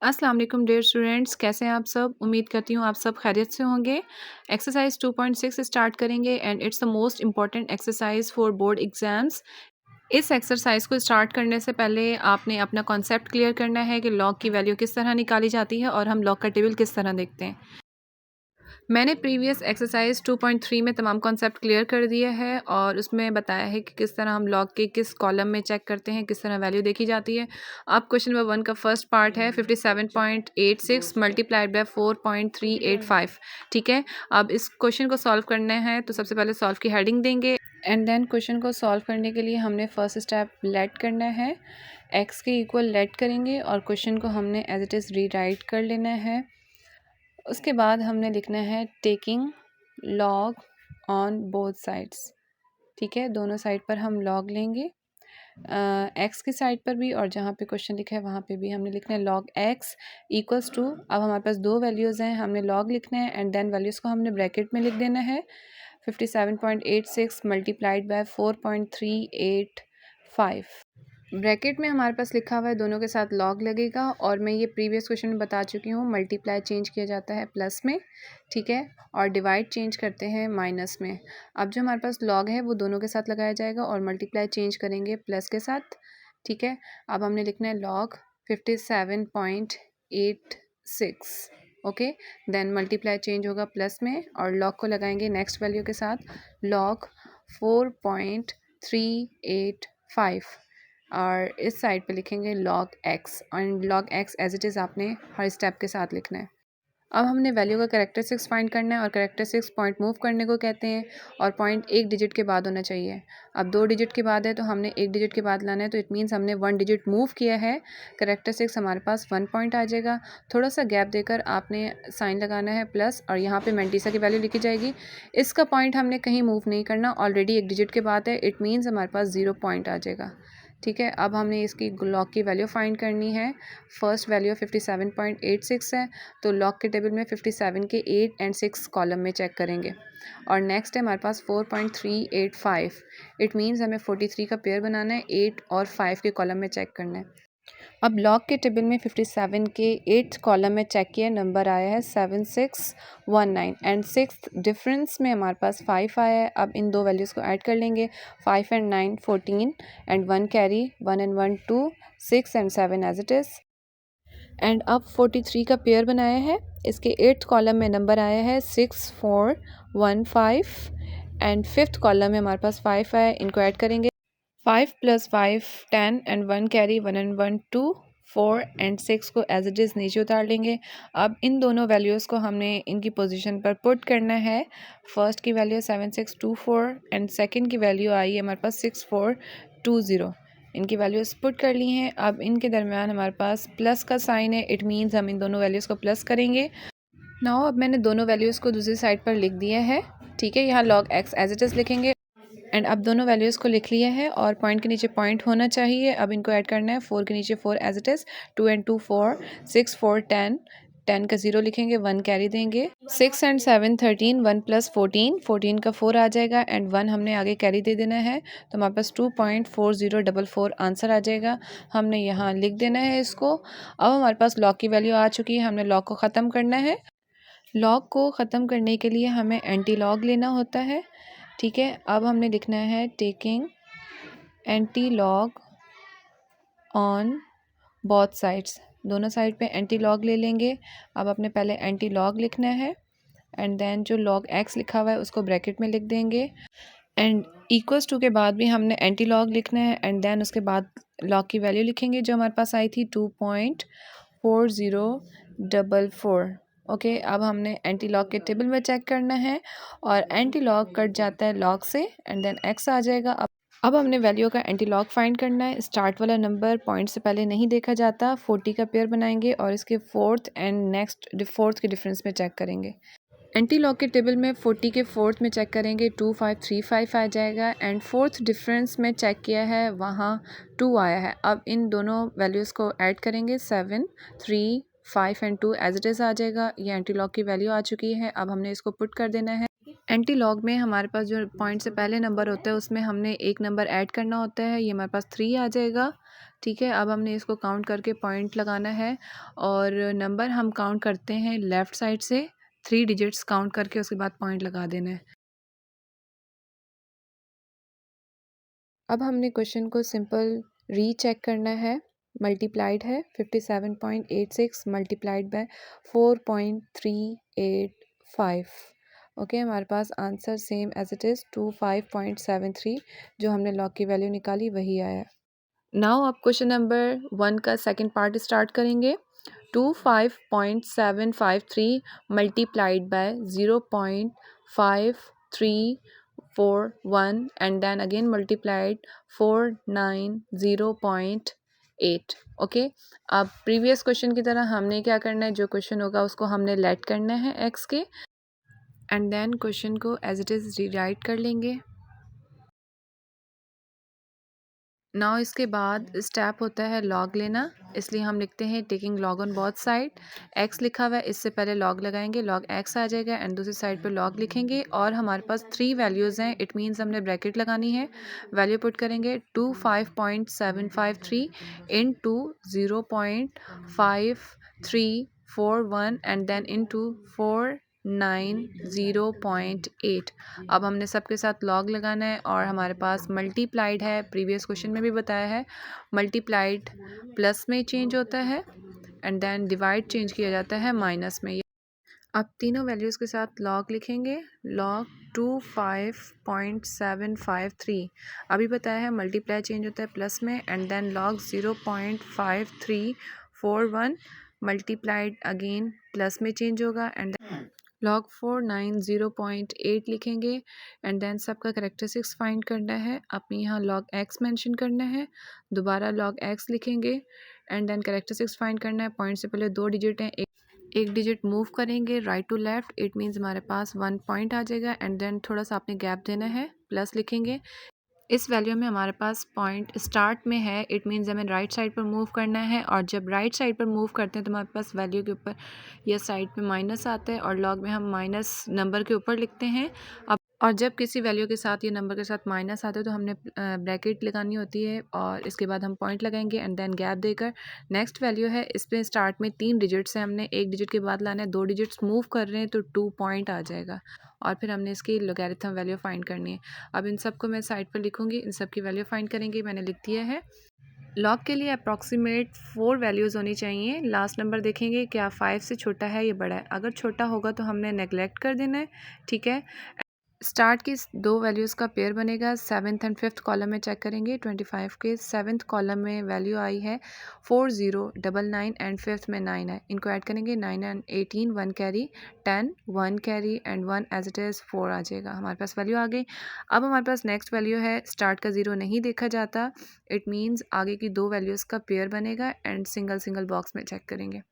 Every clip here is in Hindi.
अस्सलाम वालेकुम डियर स्टूडेंट्स, कैसे हैं आप सब। उम्मीद करती हूँ आप सब खैरियत से होंगे। एक्सरसाइज 2.6 स्टार्ट करेंगे and it's the most important exercise for board exams. इस एक्सरसाइज को स्टार्ट करने से पहले आपने अपना कॉन्सेप्ट क्लियर करना है कि लॉग की वैल्यू किस तरह निकाली जाती है और हम लॉग का टेबल किस तरह देखते हैं। मैंने प्रीवियस एक्सरसाइज 2.3 में तमाम कॉन्सेप्ट क्लियर कर दिया है और उसमें बताया है कि किस तरह हम लॉग के किस कॉलम में चेक करते हैं, किस तरह वैल्यू देखी जाती है। अब क्वेश्चन नंबर 1 का फर्स्ट पार्ट है 57.86 मल्टीप्लाइड बाय 4.385। ठीक है, अब इस क्वेश्चन को सॉल्व करना है तो सबसे पहले सॉल्व की हेडिंग देंगे एंड देन क्वेश्चन को सॉल्व करने के लिए हमने फर्स्ट स्टेप लेट करना है, एक्स के इक्वल लेट करेंगे और क्वेश्चन को हमने एज इट इज़ रीराइट कर लेना है। उसके बाद हमने लिखना है taking log on both sides. ठीक है, दोनों साइड पर हम लॉग लेंगे, एक्स की साइड पर भी और जहाँ पे क्वेश्चन लिखा है वहाँ पे भी हमने लिखना है लॉग एक्स इक्वल्स टू। अब हमारे पास दो वैल्यूज़ हैं, हमने लॉग लिखना है एंड देन वैल्यूज़ को हमने ब्रैकेट में लिख देना है। 57.86 मल्टीप्लाइड बाय 4.385। ब्रैकेट में हमारे पास लिखा हुआ है दोनों के साथ लॉग लगेगा और मैं ये प्रीवियस क्वेश्चन में बता चुकी हूँ, मल्टीप्लाई चेंज किया जाता है प्लस में, ठीक है, और डिवाइड चेंज करते हैं माइनस में। अब जो हमारे पास लॉग है वो दोनों के साथ लगाया जाएगा और मल्टीप्लाई चेंज करेंगे प्लस के साथ। ठीक है, अब हमने लिखना है log 57.86। Okay, then multiply change होगा प्लस में और लॉग को लगाएंगे नेक्स्ट वैल्यू के साथ, लॉग 4.385 और इस साइड पे लिखेंगे लॉग एक्स और log x as it is आपने हर स्टेप के साथ लिखना है। अब हमने वैल्यू का कैरेक्टरिस्टिक्स फाइंड करना है और कैरेक्टरिस्टिक्स पॉइंट मूव करने को कहते हैं और पॉइंट एक डिजिट के बाद होना चाहिए। अब दो डिजिट के बाद है तो हमने एक डिजिट के बाद लाना है, तो इट मीन्स हमने वन डिजिट मूव किया है, कैरेक्टरिस्टिक्स हमारे पास 1 पॉइंट आ जाएगा। थोड़ा सा गैप देकर आपने साइन लगाना है प्लस और यहाँ पे मेंटिसा की वैल्यू लिखी जाएगी। इसका पॉइंट हमने कहीं मूव नहीं करना, ऑलरेडी एक डिजिट के बाद है, इट मीन्स हमारे पास 0 पॉइंट आ जाएगा। ठीक है, अब हमने इसकी लॉग की वैल्यू फाइंड करनी है। फर्स्ट वैल्यू 57.86 है तो लॉग के टेबल में 57 के 8 एंड 6 कॉलम में चेक करेंगे और नेक्स्ट है हमारे पास 4.385। इट मीन्स हमें 43 का पेयर बनाना है, 8 और 5 के कॉलम में चेक करना है। अब लॉग के टेबल में 57 के 8 कॉलम में चेक किया, नंबर आया है 7619 एंड 6 डिफरेंस में हमारे पास 5 आया है। अब इन दो वैल्यूज़ को ऐड कर लेंगे, 5 and 9 14 and 1 carry, 1 and 1 2, 6 and 7 as it is and अब 43 का पेयर बनाया है। इसके 8th कॉलम में नंबर आया है 6415 एंड 5th कॉलम में हमारे पास 5 आया, इनको ऐड करेंगे, 5 + 5 10 एंड 1 कैरी, 1 एंड 1 2, 4 एंड 6 को एज इट इज़ नीचे उतार लेंगे। अब इन दोनों वैल्यूज़ को हमने इनकी पोजीशन पर पुट करना है। फर्स्ट की वैल्यू 7624 एंड सेकंड की वैल्यू आई है हमारे पास 6420। इनकी वैल्यूज़ पुट कर ली हैं। अब इनके दरमियान हमारे पास प्लस का साइन है, इट मीन्स हम इन दोनों वैल्यूज़ को प्लस करेंगे। नाउ अब मैंने दोनों वैल्यूज़ को दूसरी साइड पर लिख दिया है। ठीक है, यहाँ log x as it is लिखेंगे एंड अब दोनों वैल्यूज़ को लिख लिया है और पॉइंट के नीचे पॉइंट होना चाहिए। अब इनको ऐड करना है, 4 के नीचे 4 एज इट इज़, 2 एंड 2 4, 6 4 10, 10 का 0 लिखेंगे, 1 कैरी देंगे, 6 एंड 7 13, 1 + 14, 14 का 4 आ जाएगा एंड 1 हमने आगे कैरी दे देना है, तो हमारे पास 2.4044 आंसर आ जाएगा। हमने यहाँ लिख देना है इसको। अब हमारे पास लॉग की वैल्यू आ चुकी है, हमने लॉग को ख़त्म करना है। लॉग को ख़त्म करने के लिए हमें एंटी लॉग लेना होता है। ठीक है, अब हमने लिखना है taking anti log on both sides. दोनों साइड पे एंटी लॉग ले लेंगे। अब अपने पहले एंटी लॉग लिखना है एंड देन जो लॉग एक्स लिखा हुआ है उसको ब्रैकेट में लिख देंगे एंड इक्वल्स टू के बाद भी हमने एंटी लॉग लिखना है एंड देन उसके बाद लॉग की वैल्यू लिखेंगे जो हमारे पास आई थी 2.4044। ओके, अब हमने एंटी लॉग के टेबल में चेक करना है और एंटी लॉग कट जाता है लॉग से एंड देन एक्स आ जाएगा। अब हमने वैल्यू का एंटी लॉग फाइंड करना है। स्टार्ट वाला नंबर पॉइंट से पहले नहीं देखा जाता, 40 का पेयर बनाएंगे और इसके फोर्थ एंड नेक्स्ट फोर्थ के डिफरेंस में चेक करेंगे। एंटी लॉग के टेबल में 40 के फोर्थ में चेक करेंगे, 2535 आ जाएगा एंड फोर्थ डिफरेंस में चेक किया है वहाँ 2 आया है। अब इन दोनों वैल्यूज़ को ऐड करेंगे, 7 3 5 एंड 2 एज इट इज़ आ जाएगा। ये एंटी लॉग की वैल्यू आ चुकी है। अब हमने इसको पुट कर देना है एंटी लॉग में हमारे पास जो पॉइंट से पहले नंबर होता है उसमें हमने एक नंबर ऐड करना होता है, ये हमारे पास 3 आ जाएगा। ठीक है, अब हमने इसको काउंट करके पॉइंट लगाना है और नंबर हम काउंट करते हैं लेफ़्ट साइड से, 3 डिजिट्स काउंट करके उसके बाद पॉइंट लगा देना है। अब हमने क्वेश्चन को सिंपल रीचेक करना है। मल्टीप्लाइड है 57.86 मल्टीप्लाइड बाय 4.385। ओके, हमारे पास answer same as it is 25.73 जो हमने लॉग की वैल्यू निकाली वही आया। नाउ आप क्वेश्चन नंबर 1 का सेकंड पार्ट स्टार्ट करेंगे। 25.753 multiplied by 0.5341 and then again multiplied 490.8। Okay, अब प्रीवियस क्वेश्चन की तरह हमने क्या करना है, जो क्वेश्चन होगा उसको हमने लेट करना है एक्स के एंड देन क्वेश्चन को एज इट इज़ रीराइट कर लेंगे। नाउ इसके बाद स्टेप होता है लॉग लेना, इसलिए हम लिखते हैं taking log on both side. X लिखा हुआ है, इससे पहले लॉग लगाएंगे, लॉग एक्स आ जाएगा एंड दूसरी साइड पर लॉग लिखेंगे और हमारे पास 3 वैल्यूज़ हैं, इट मीन्स हमने ब्रैकेट लगानी है। वैल्यू पुट करेंगे 25.753 इनटू 0.5341 एंड देन इनटू 490.8। अब हमने सबके साथ लॉग लगाना है और हमारे पास मल्टीप्लाइड है, प्रीवियस क्वेश्चन में भी बताया है मल्टीप्लाइड प्लस में चेंज होता है एंड देन डिवाइड चेंज किया जाता है माइनस में। अब तीनों वैल्यूज़ के साथ लॉग लिखेंगे। लॉग 25.753 अभी बताया है मल्टीप्लाई चेंज होता है प्लस में and then log 0.5341 multiplied again plus में चेंज होगा एंड लॉग 490.8 लिखेंगे एंड देन सबका करेक्टरिस्टिक्स फाइंड करना है। अपने यहाँ लॉग एक्स मेंशन करना है, दोबारा लॉग एक्स लिखेंगे एंड देन करेक्टरिस्टिक्स फाइंड करना है। पॉइंट से पहले 2 डिजिट हैं, एक डिजिट मूव करेंगे right to left, it means हमारे पास 1 पॉइंट आ जाएगा एंड देन थोड़ा सा आपने गैप देना है, प्लस लिखेंगे। इस वैल्यू में हमारे पास पॉइंट स्टार्ट में है, इट मीन्स हमें राइट साइड पर मूव करना है और जब राइट साइड पर मूव करते हैं तो हमारे पास वैल्यू के ऊपर या साइड पे माइनस आता है और लॉग में हम माइनस नंबर के ऊपर लिखते हैं। अब और जब किसी वैल्यू के साथ ये नंबर के साथ माइनस आता है तो हमने ब्रैकेट लगानी होती है और इसके बाद हम पॉइंट लगाएंगे एंड देन गैप देकर नेक्स्ट वैल्यू है। इस पर स्टार्ट में 3 डिजिट्स हैं, हमने एक डिजिट के बाद लाना है, 2 डिजिट्स मूव कर रहे हैं तो 2 पॉइंट आ जाएगा और फिर हमने इसकी लोगैरिथम वैल्यू फाइंड करनी है। अब इन सबको मैं साइड पर लिखूंगी, इन सब की वैल्यू फाइंड करेंगे। मैंने लिख दिया है। लॉग के लिए अप्रॉक्सीमेट 4 वैल्यूज़ होनी चाहिए। लास्ट नंबर देखेंगे क्या 5 से छोटा है या बड़ा है, अगर छोटा होगा तो हमने नेगलेक्ट कर देना है। ठीक है, स्टार्ट की 2 वैल्यूज़ का पेयर बनेगा। 7th एंड 5th कॉलम में चेक करेंगे। 25 के 7th कॉलम में वैल्यू आई है 4099 एंड 5th में 9 है, इनको ऐड करेंगे। 9 and 18 1 carry, 10 1 carry and 1 as it is 4 आ जाएगा, हमारे पास वैल्यू आ गई। अब हमारे पास नेक्स्ट वैल्यू है, स्टार्ट का 0 नहीं देखा जाता, इट मीन्स आगे की 2 वैल्यूज़ का पेयर बनेगा एंड सिंगल सिंगल बॉक्स में चेक करेंगे।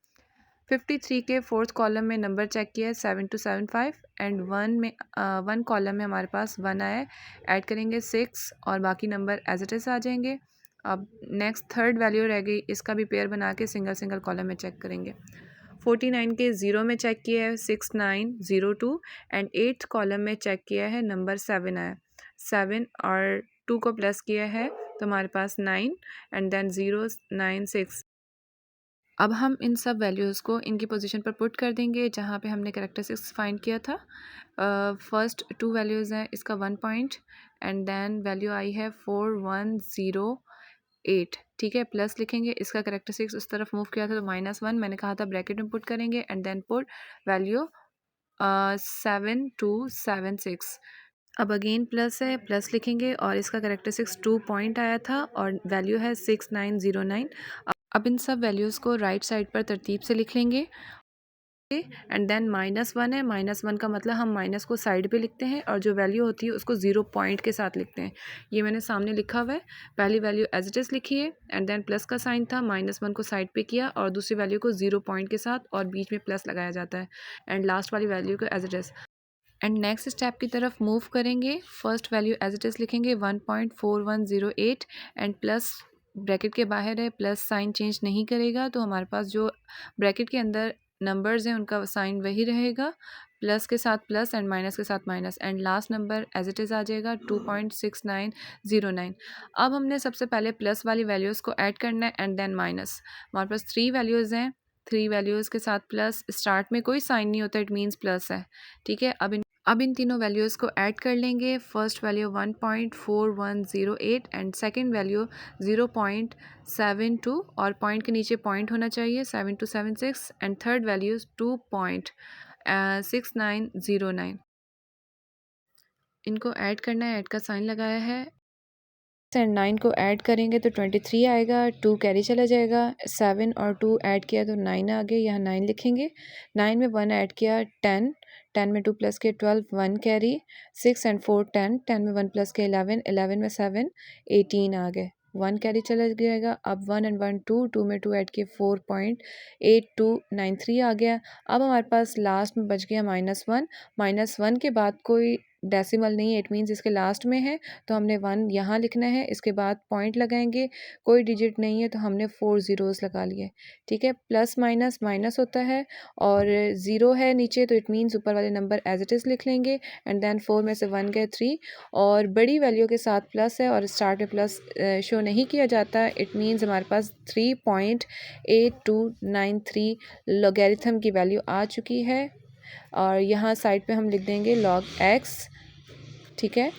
53 के 4th कॉलम में नंबर चेक किया है 7275 एंड 1 कॉलम में हमारे पास 1 आया है, ऐड करेंगे 6 और बाकी नंबर एज इट इज़ आ जाएंगे। अब नेक्स्ट 3rd वैल्यू रह गई, इसका भी पेयर बना के सिंगल सिंगल कॉलम में चेक करेंगे। 49 के 0 में चेक किया है 6902 एंड 8th कॉलम में चेक किया है नंबर 7 आया, 7 और 2 को प्लस किया है तो हमारे पास 9 एंड देन 096। अब हम इन सब वैल्यूज़ को इनकी पोजीशन पर पुट कर देंगे जहाँ पे हमने कैरेक्टरिस्टिक्स फाइंड किया था। फर्स्ट 2 वैल्यूज़ हैं, इसका 1 पॉइंट एंड देन वैल्यू आई है 4108। ठीक है, प्लस लिखेंगे, इसका कैरेक्टरिस्टिक्स उस तरफ मूव किया था तो -1 मैंने कहा था ब्रैकेट में पुट करेंगे एंड देन पुट वैल्यू 7276। अब अगेन प्लस है, प्लस लिखेंगे और इसका कैरेक्टरिस्टिक्स 2 पॉइंट आया था और वैल्यू है 6909। अब इन सब वैल्यूज़ को राइट साइड पर तरतीब से लिख लेंगे एंड देन -1 है, -1 का मतलब हम माइनस को साइड पे लिखते हैं और जो वैल्यू होती है उसको 0 पॉइंट के साथ लिखते हैं। ये मैंने सामने लिखा हुआ है, पहली वैल्यू एज इट इज़ लिखी है एंड देन प्लस का साइन था, -1 को साइड पे किया और दूसरी वैल्यू को 0 पॉइंट के साथ और बीच में प्लस लगाया जाता है एंड लास्ट वाली वैल्यू को as it is and next step की तरफ मूव करेंगे। First value as it is लिखेंगे 1.4108 एंड प्लस ब्रैकेट के बाहर है, प्लस साइन चेंज नहीं करेगा तो हमारे पास जो ब्रैकेट के अंदर नंबर्स हैं उनका साइन वही रहेगा, प्लस के साथ प्लस एंड माइनस के साथ minus, and last number as it is आ जाएगा 2.6909। अब हमने सबसे पहले प्लस वाली वैल्यूज़ को ऐड करना है एंड देन माइनस। हमारे पास 3 वैल्यूज़ हैं, 3 वैल्यूज़ के साथ प्लस, स्टार्ट में कोई साइन नहीं होता, इट मीन्स प्लस है, ठीक है। अब इन तीनों वैल्यूज़ को ऐड कर लेंगे। First value 1.4108 and second value 0.72 और पॉइंट के नीचे पॉइंट होना चाहिए 7276 एंड थर्ड वैल्यू 2.6909। इनको ऐड करना है, ऐड का साइन लगाया है एंड 9 को ऐड करेंगे तो 23 आएगा, 2 कैरी चला जाएगा, 7 और 2 ऐड किया तो 9 आ गए, यहाँ 9 लिखेंगे। 9 में 1 ऐड किया 10, 10 में 2 प्लस किया 12, 1 कैरी, 6 एंड 4 10, 10 में 1 प्लस किया 11, 11 में 7 18 आ गए, 1 कैरी चला जाएगा। अब 1 एंड 1 2, 2 में 2 ऐड किए 4.8293 आ गया। अब हमारे पास लास्ट में बच गया -1, -1 के बाद कोई डेसिमल नहीं है, इट मीन्स इसके लास्ट में है तो हमने 1 यहाँ लिखना है, इसके बाद पॉइंट लगाएंगे, कोई डिजिट नहीं है तो हमने 4 ज़ीरोज़ लगा लिए, ठीक है। प्लस माइनस माइनस होता है और ज़ीरो है नीचे तो इट मीन्स ऊपर वाले नंबर एज इट इज़ लिख लेंगे एंड देन 4 में से 1 गए 3 और बड़ी वैल्यू के साथ प्लस है और स्टार्ट में प्लस शो नहीं किया जाता, इट मीन्स हमारे पास 3.8293 लॉगरिथम की वैल्यू आ चुकी है। और यहाँ साइड पे हम लिख देंगे log x, ठीक है।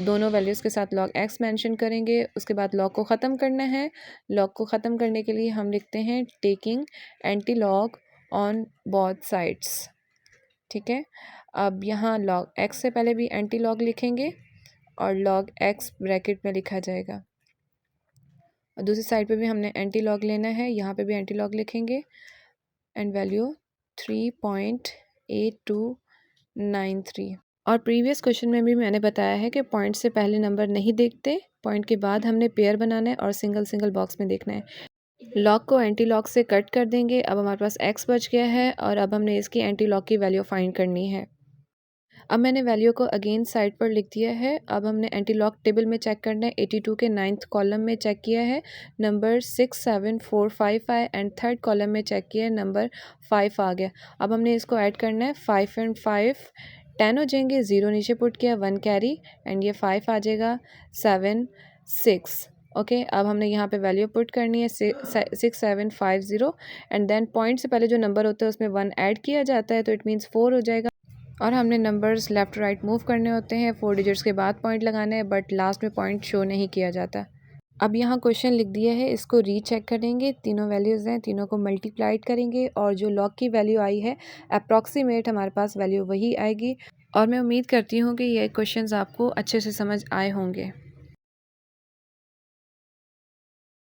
दोनों वैल्यूज़ के साथ log x मेंशन करेंगे। उसके बाद log को ख़त्म करना है। log को ख़त्म करने के लिए हम लिखते हैं taking anti log on both sides, ठीक है। अब यहाँ log x से पहले भी एंटी log लिखेंगे और log x ब्रैकेट में लिखा जाएगा और दूसरी साइड पे भी हमने एंटी log लेना है, यहाँ पे भी एंटी log लिखेंगे एंड वैल्यू 3.8293। और प्रीवियस क्वेश्चन में भी मैंने बताया है कि पॉइंट से पहले नंबर नहीं देखते, पॉइंट के बाद हमने पेयर बनाना है और सिंगल सिंगल बॉक्स में देखना है। लॉग को एंटी लॉग से कट कर देंगे। अब हमारे पास x बच गया है और अब हमने इसकी एंटी लॉग की वैल्यू फाइंड करनी है। अब मैंने वैल्यू को अगेन साइड पर लिख दिया है। अब हमने एंटी लॉग टेबल में चेक करना है। 82 के 9th कॉलम में चेक किया है, नंबर 6745 आया एंड थर्ड कॉलम में चेक किया है, नंबर 5 आ गया। अब हमने इसको ऐड करना है, 5 एंड 5 10 हो जाएंगे, 0 नीचे पुट किया, 1 कैरी एंड ये 5 आ जाएगा, 7 6। ओके अब हमने यहाँ पे वैल्यू पुट करनी है 6750 एंड देन पॉइंट से पहले जो नंबर होता है उसमें 1 ऐड किया जाता है तो इट मीन्स 4 हो जाएगा। और हमने नंबर्स लेफ़्ट राइट मूव करने होते हैं, 4 डिजिट्स के बाद पॉइंट लगाना है बट लास्ट में पॉइंट शो नहीं किया जाता। अब यहाँ क्वेश्चन लिख दिया है, इसको रीचेक करेंगे, तीनों वैल्यूज़ हैं, तीनों को मल्टीप्लाइड करेंगे और जो लॉग की वैल्यू आई है अप्रॉक्सीमेट हमारे पास वैल्यू वही आएगी। और मैं उम्मीद करती हूँ कि ये क्वेश्चंस आपको अच्छे से समझ आए होंगे।